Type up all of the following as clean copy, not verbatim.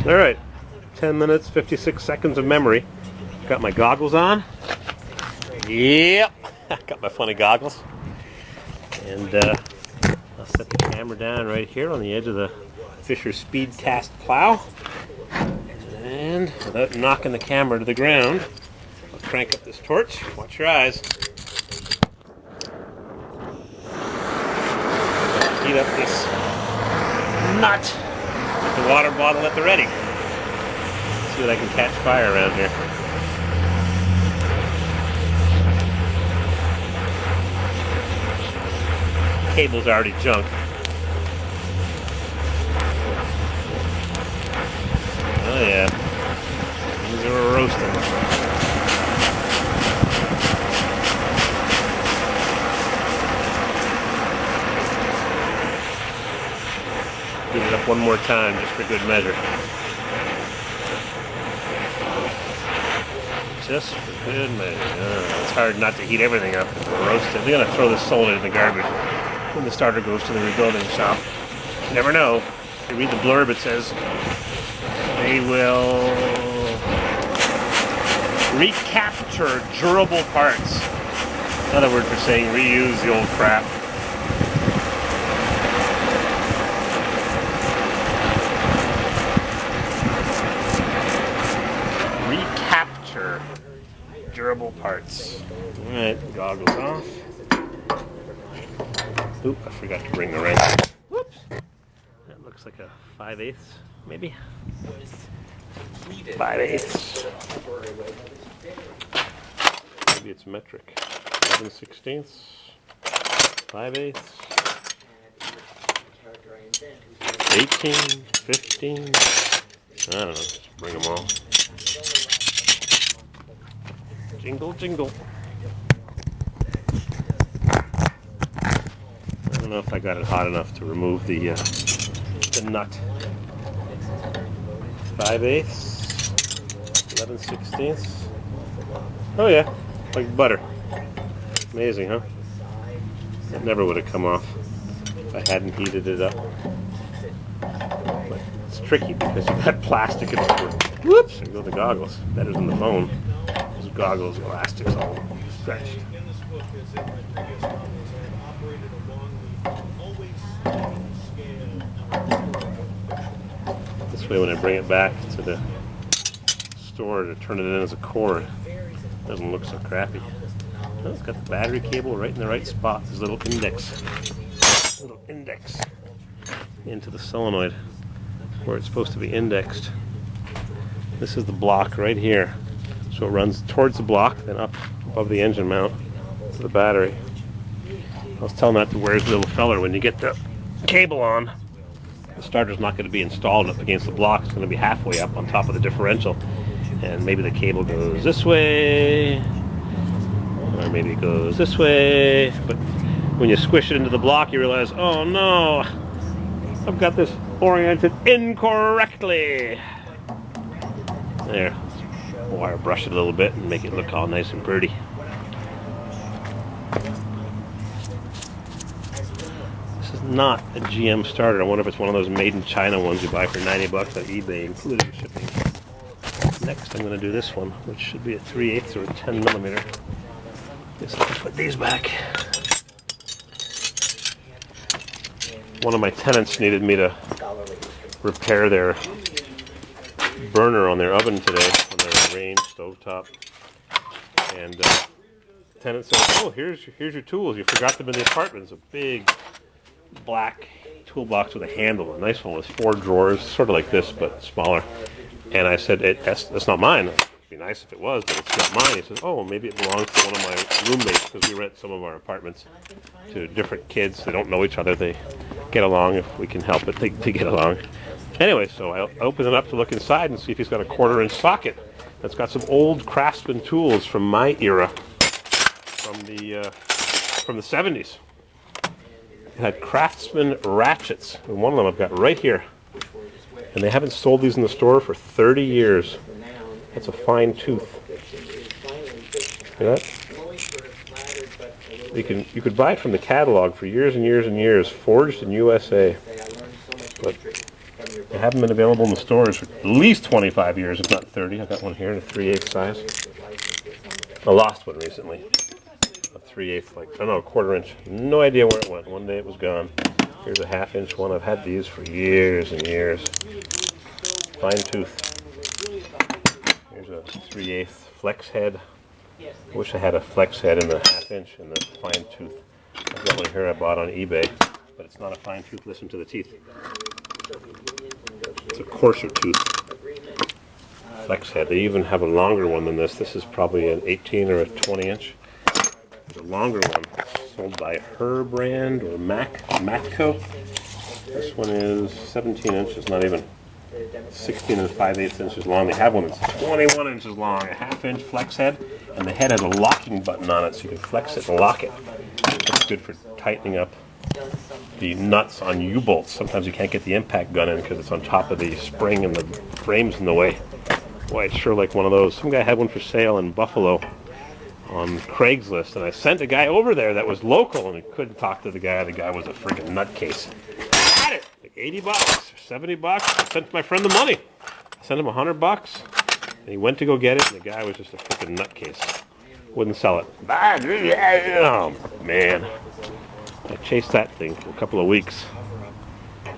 Alright, 10 minutes, 56 seconds of memory. Got my goggles on. Yep, got my funny goggles. And I'll set the camera down right here on the edge of the Fisher Speedcast plow. And without knocking the camera to the ground, I'll crank up this torch. Watch your eyes. Heat up this nut. The water bottle at the ready. See what I can catch fire around here. Cable's already junk. Oh yeah, things are roasting. Heat it up one more time, just for good measure. Just for good measure. It's hard not to heat everything up and roast it. We're gonna throw this solid in the garbage when the starter goes to the rebuilding shop. You never know. If you read the blurb, it says they will recapture durable parts. Another word for saying reuse the old crap. Recapture durable parts. Alright, goggles off. Oop, I forgot to bring the wrench. Whoops. That looks like a 5/8, maybe? 5/8. Maybe it's metric. 11/16. 5/8. 18, 15. I don't know. Just bring them all. Jingle, jingle. I don't know if I got it hot enough to remove the nut. 5/8, 11/16. Oh yeah, like butter. Amazing, huh? That never would have come off if I hadn't heated it up. But it's tricky because you've got plastic in it. Whoops! There go the goggles. Better than the phone. Those goggles, elastic's all stretched. This way when I bring it back to the store to turn it in as a cord, it doesn't look so crappy. Oh, it's got the battery cable right in the right spot. There's a little index into the solenoid where it's supposed to be indexed. This is the block right here. So it runs towards the block, then up above the engine mount to the battery. I was telling that to Where's Little Feller, when you get the cable on, the starter's not going to be installed up against the block. It's going to be halfway up on top of the differential. And maybe the cable goes this way, or maybe it goes this way. But when you squish it into the block, you realize, oh no, I've got this oriented incorrectly. There. Wire brush it a little bit and make it look all nice and pretty. This is not a GM starter. I wonder if it's one of those made in China ones you buy for 90 bucks on eBay, including shipping. Next, I'm going to do this one, which should be a 3/8 or a 10 millimeter. Guess I can put these back. One of my tenants needed me to repair their burner on their oven today, on their range stovetop. And tenant said, "Oh, here's your tools. You forgot them in the apartment." It's a big black toolbox with a handle, a nice one with 4 drawers, sort of like this but smaller. And I said, that's not mine. It'd be nice if it was, but it's not mine. He says, oh, maybe it belongs to one of my roommates, because we rent some of our apartments to different kids. They don't know each other. They get along if we can help it. They get along. Anyway, so I open it up to look inside and see if he's got a 1/4-inch socket that's got some old Craftsman tools from my era, from the 70s. It had Craftsman ratchets, and one of them I've got right here. And they haven't sold these in the store for 30 years. That's a fine tooth. See that? You could buy it from the catalog for years and years and years, forged in USA. But They haven't been available in the stores for at least 25 years, if not 30. I got one here in a 3/8 size. I lost one recently. A 3/8, like, I don't know, a 1/4 inch. No idea where it went. One day it was gone. Here's a 1/2 inch one. I've had these for years and years. Fine tooth. Here's a 3/8 flex head. I wish I had a flex head in the 1/2 inch and the fine tooth. I've got one here I bought on eBay, but it's not a fine tooth. Listen to the teeth. It's a coarser tooth. Flex head. They even have a longer one than this. This is probably an 18 or a 20 inch. There's a longer one sold by Her brand or Matco. This one is 17 inches, not even 16 and 5/8 inches long. They have one that's 21 inches long, a 1/2 inch flex head, and the head has a locking button on it so you can flex it and lock it. It's good for tightening up the nuts on U-bolts. Sometimes you can't get the impact gun in because it's on top of the spring and the frame's in the way. Boy, it's sure like one of those. Some guy had one for sale in Buffalo on Craigslist, and I sent a guy over there that was local, and he couldn't talk to the guy. The guy was a freaking nutcase. I had it, like $80 or $70. I sent my friend the money. I sent him $100, and he went to go get it, and the guy was just a freaking nutcase. Wouldn't sell it. Oh man, I chased that thing for a couple of weeks.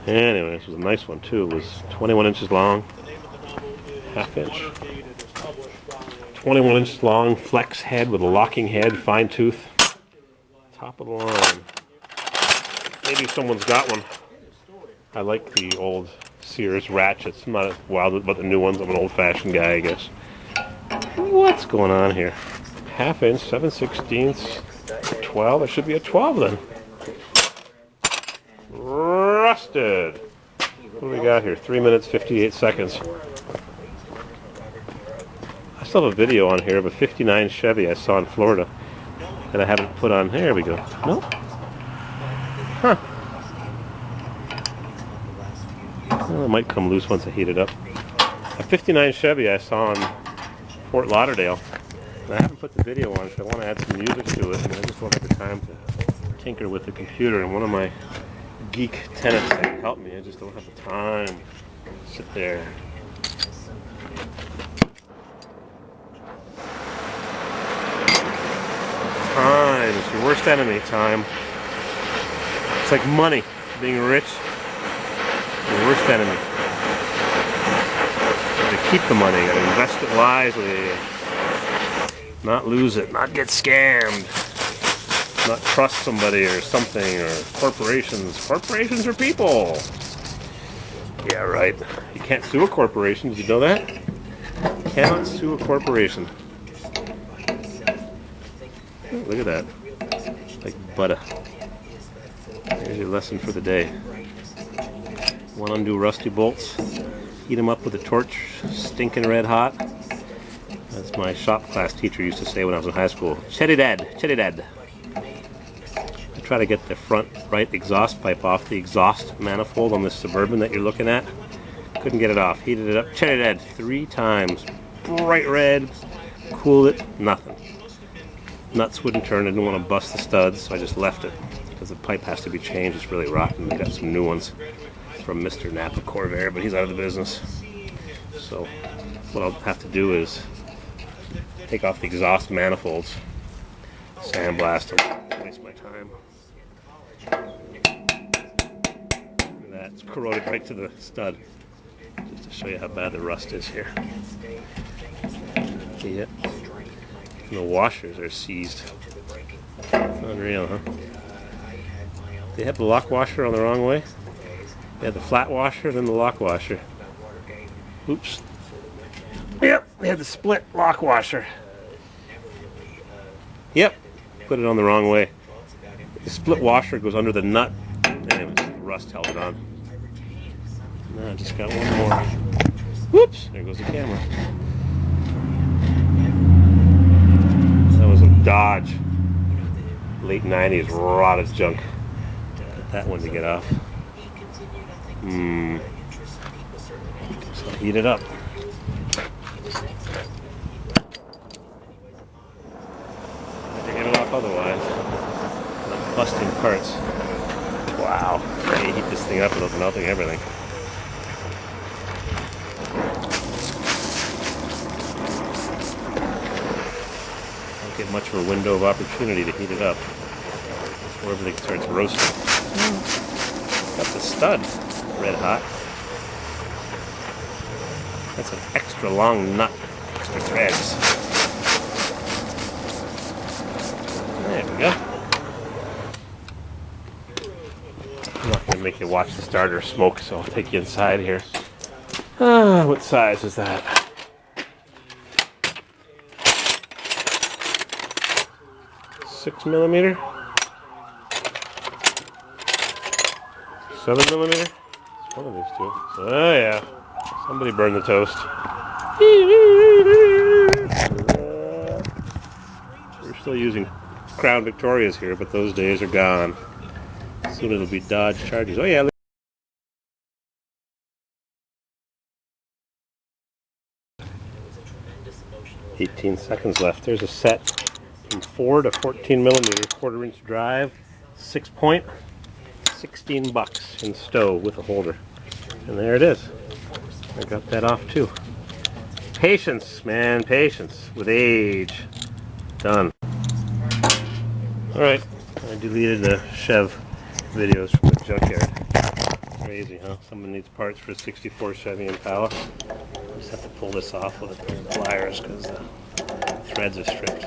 Anyway, this was a nice one too. It was 21 inches long, 1/2 inch. 21 inches long, flex head with a locking head, fine tooth. Top of the line. Maybe someone's got one. I like the old Sears ratchets. I'm not as wild about the new ones. I'm an old-fashioned guy, I guess. What's going on here? 1/2 inch, 7/16, 12. It should be a 12 then. Rusted. What do we got here? 3 minutes, 58 seconds. I still have a video on here of a 59 Chevy I saw in Florida that I haven't put on. There we go. Nope. Huh. Well, it might come loose once I heat it up. A 59 Chevy I saw in Fort Lauderdale. And I haven't put the video on because I want to add some music to it, and I just won't have the time to tinker with the computer. And one of my geek tenants can help me. I just don't have the time to sit there. Time is your worst enemy, time. It's like money. Being rich, your worst enemy. You have to keep the money, you gotta invest it wisely. Not lose it, not get scammed. Not trust somebody or something, or corporations. Corporations are people. Yeah, right. You can't sue a corporation, did you know that? You cannot sue a corporation. Look at that. Like butter. Here's your lesson for the day. Want to undo rusty bolts? Heat them up with a torch, stinking red hot. That's my shop class teacher used to say when I was in high school. Cherry dad, cherry dad. I try to get the front right exhaust pipe off the exhaust manifold on this Suburban that you're looking at. Couldn't get it off. Heated it up, cherry dad 3 times. Bright red. Cooled it, nothing. Nuts wouldn't turn. I didn't want to bust the studs, so I just left it because the pipe has to be changed. It's really rotten. We got some new ones from Mr. Napa Corvair, but he's out of the business. So what I'll have to do is take off the exhaust manifolds, sandblast them, waste my time. Look at that, it's corroded right to the stud. Just to show you how bad the rust is here. Yep. And the washers are seized. Unreal, huh? They have the lock washer on the wrong way. They had the flat washer, then the lock washer. Oops. Yep, they had the split lock washer. Yep, put it on the wrong way. The split washer goes under the nut, and it was rust held it on. No, I just got one more. Whoops, there goes the camera. That was a Dodge. Late 90s, raw as junk. Got that one to get off. So heat it up. Get it off otherwise. Not busting parts. Wow. You heat this thing up without melting everything. much of a window of opportunity to heat it up before everything starts roasting. Got the stud red hot. That's an extra long nut, extra threads. There we go. I'm not going to make you watch the starter smoke, so I'll take you inside here. What size is that? 6mm? 7mm? It's one of these two. Oh yeah. Somebody burned the toast. We're still using Crown Victorias here, but those days are gone. Soon it'll be Dodge Chargers. Oh yeah. 18 seconds left. There's a set from 4 to 14mm, 1/4-inch drive, 6-point, $16 in stove with a holder. And there it is. I got that off too. Patience, man, patience with age. Done. Alright, I deleted the Chev videos from the junkyard. Crazy, huh? Someone needs parts for a 64 Chevy Impala. Just have to pull this off with pliers because the threads are stripped.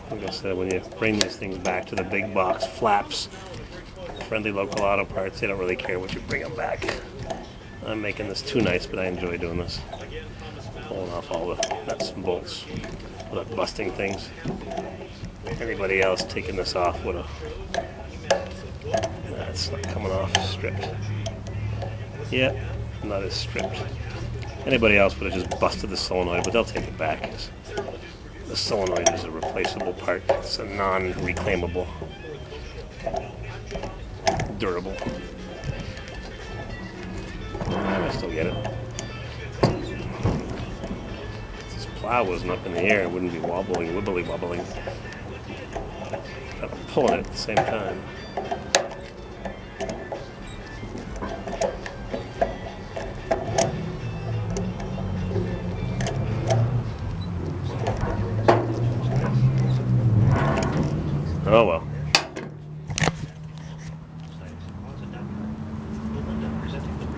Like I said, when you bring these things back to the big box flaps, friendly local auto parts, they don't really care what you bring them back. I'm making this too nice, but I enjoy doing this. Pulling off all the nuts and bolts without busting things. Everybody else taking this off with a... That's not coming off stripped. Yeah, not as stripped. Anybody else would have just busted the solenoid, but they'll take it back. The solenoid is a replaceable part. It's a non-reclaimable, durable. I still get it. If this plow wasn't up in the air, it wouldn't be wobbling, wobbling. I'm pulling it at the same time. Oh well.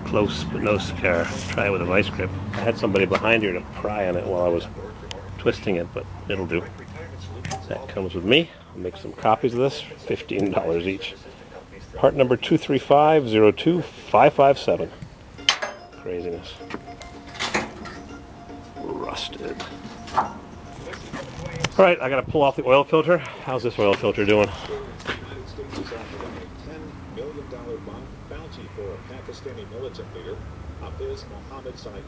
Close but no cigar. Try it with a vice grip. I had somebody behind here to pry on it while I was twisting it, but it'll do. That comes with me. I'll make some copies of this. $15 each. Part number 235-02557. Craziness. Rusted. Alright, I gotta pull off the oil filter. How's this oil filter doing? $10 million bounty for a Pakistani militant leader, Hafiz Mohammed Saeed,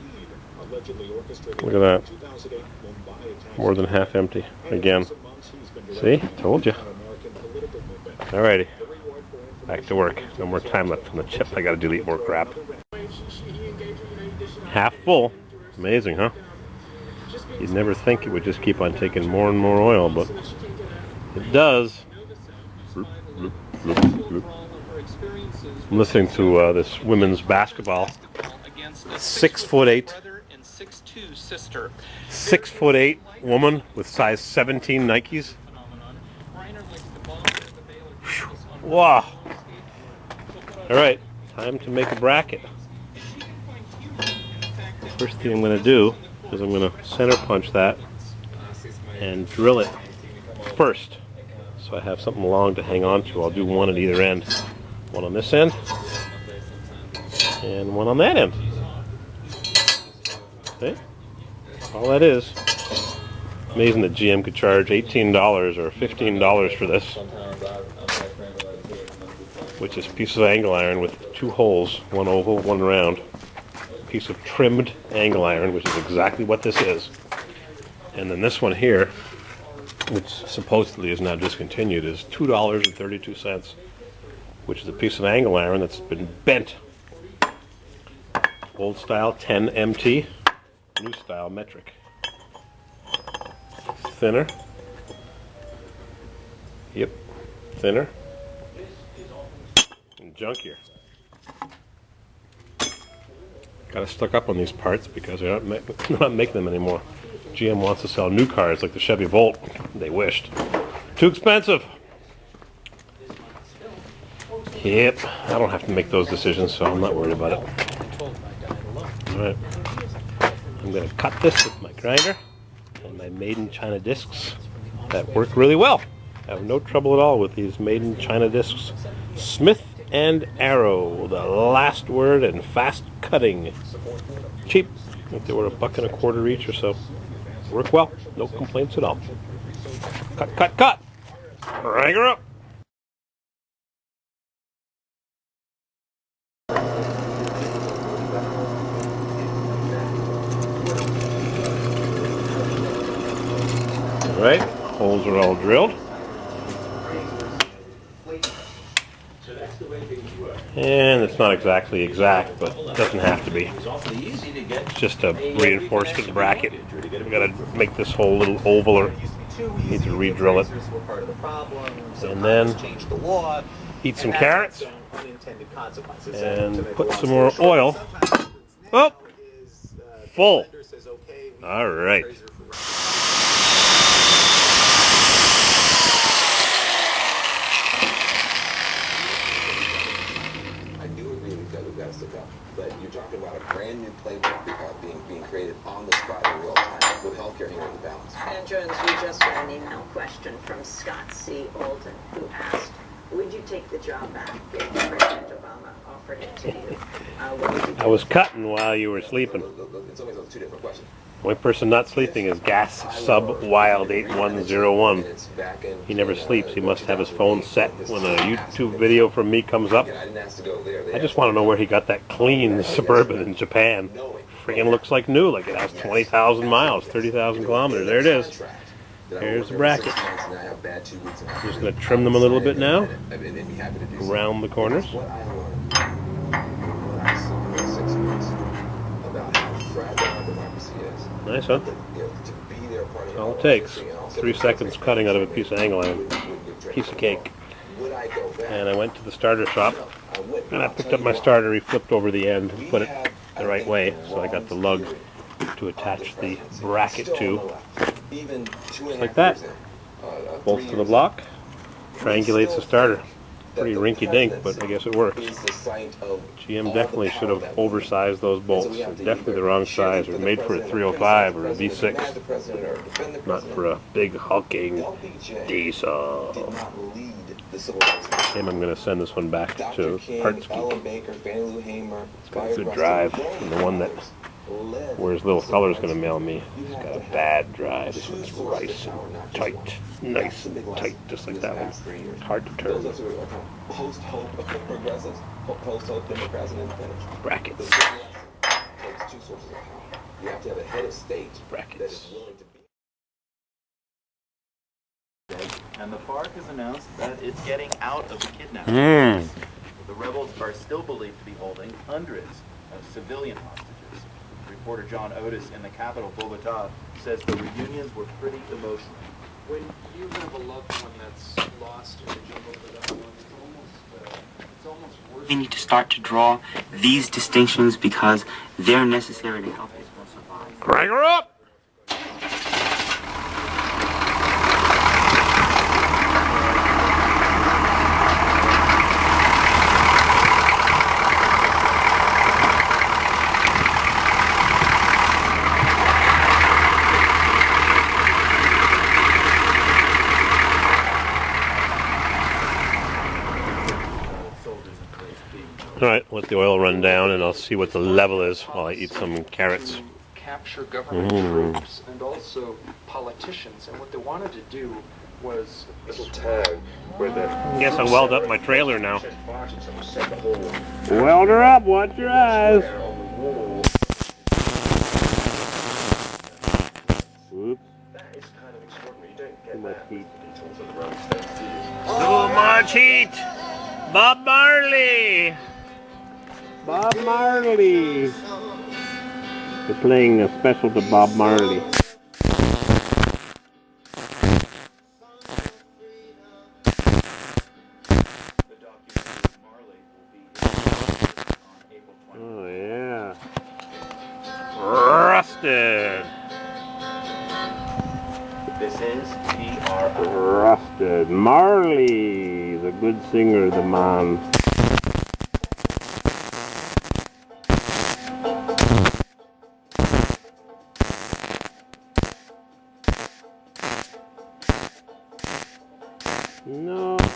allegedly orchestrated. Look at that. More than half empty. Again. See? Told you. Alrighty. Back to work. No more time left on the chip. I gotta delete more crap. Half full. Amazing, huh? You'd never think it would just keep on taking more and more oil, but it does. I'm listening to this women's basketball. 6'8", 6'8" woman with size 17 Nikes. Wow. All right, time to make a bracket. First thing I'm going to do is I'm going to center punch that and drill it first, so I have something long to hang on to. I'll do one at either end. One on this end and one on that end. Okay, all that is. Amazing that GM could charge $18 or $15 for this, which is a piece of angle iron with 2 holes, one oval, one round. Piece of trimmed angle iron, which is exactly what this is. And then this one here, which supposedly is now discontinued, is $2.32, which is a piece of angle iron that's been bent. Old style 10 MT, new style metric. Thinner. Yep, thinner. And junkier. Got to stock up on these parts because they're not making them anymore. GM wants to sell new cars like the Chevy Volt. They wished. Too expensive. Yep, I don't have to make those decisions, so I'm not worried about it. Alright. I'm going to cut this with my grinder and my made in China discs that work really well. I have no trouble at all with these made in China discs. Smith and Arrow, the last word, and fast cutting. Cheap. I think they were $1.25 each or so. Work well. No complaints at all. Cut, cut, cut. Rang her up. Alright, holes are all drilled. And it's not exactly exact, but it doesn't have to be. It's just a reinforcement bracket. We've got to make this whole little oval, need to re-drill it. And then eat some carrots and put some more oil. Oh! Full. Alright. But you're talking about a brand new playbook being created on the spot in real time with healthcare here in the balance. And Jones, we just got an email question from Scott C. Alden, who asked, would you take the job back if President Obama offered it to you? I was cutting while you were sleeping. It's always two different questions. The only person not sleeping is Gas Sub Wild 8101. He never sleeps. He must have his phone set when a YouTube video from me comes up. I just want to know where he got that clean Suburban in Japan. Freaking looks like new, like it has 20,000 miles, 30,000 kilometers. There it is. Here's the bracket. I'm just going to trim them a little bit now, around the corners. Nice, huh? That's all it takes. 3 seconds cutting out of a piece of angle iron. Piece of cake. And I went to the starter shop, and I picked up my starter. He flipped over the end and put it the right way, so I got the lug to attach the bracket to. Just like that. Bolts to the block. Triangulates the starter. Pretty rinky-dink, but I guess it works. GM definitely should have oversized those bolts. They're definitely the wrong size. They're made for a 305 or a V6, not for a big hulking diesel. And I'm going to send this one back to Parts Geek. It's got a good drive. And the one that where's Little Feller's going to mail me, it's got a bad drive. This one's nice and tight. Nice and tight, just like that one. Hard to turn. Brackets. Brackets. And the FARC has announced that it's getting out of the kidnapping. The rebels are still believed to be holding hundreds of civilian hostages. Reporter John Otis in the capital, Bogota, says the reunions were pretty emotional. When you have a loved one that's lost in the jungle for that long, it's almost worse. We need to start to draw these distinctions because they're necessary to help us survive. Crank her up! Alright, let the oil run down and I'll see what the level is while I eat some carrots. Capture government troops and also politicians, and what they wanted to do was little tag where the I guess I'll weld up my trailer now. Weld her up, watch your eyes. Whoops. Too much heat. Too much heat! Bob Marley! Bob Marley! They're playing a special to Bob Marley. Oh yeah. is P-R-O. Rusted. Marley, the good singer, the man. No.